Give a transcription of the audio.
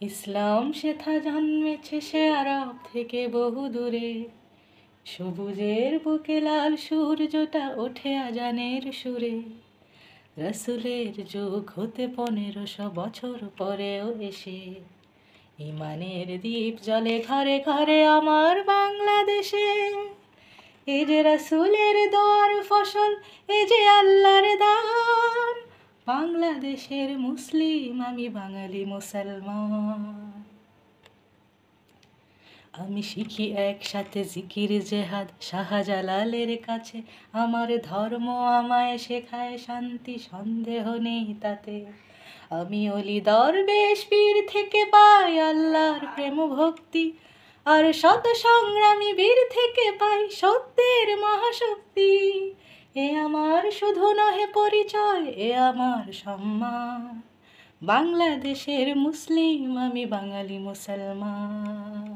ইসলাম শেথা জন্মেছে সে আরব থেকে বহু দূরে, সবুজের বুকে লাল সূর্যটা ওঠে আজানের সুরে। রসুলের যুগ হতে 1500 বছর পরেও এসে ইমানের দ্বীপ জ্বলে ঘরে ঘরে আমার বাংলাদেশে। এ যে রসুলের দোয়ার ফসল, এ যে আল্লাহর দান, বাংলাদেশের মুসলিম আমি বাঙালি মুসলমান। আমি শিখি একসাথে জিকির জেহাদ শাহজালালের কাছে, আমার ধর্ম আমায় শেখায় শান্তি, সন্দেহ নেই তাতে। আমি অলি দরবেশ পীর থেকে পাই আল্লাহর প্রেম ভক্তি, আর শত সংগ্রামী বীর থেকে পাই সত্যের মহাশক্তি। এ আমার শুধু নহে পরিচয়, এ আমার সম্মান, বাংলাদেশের মুসলিম আমি বাঙালি মুসলমান।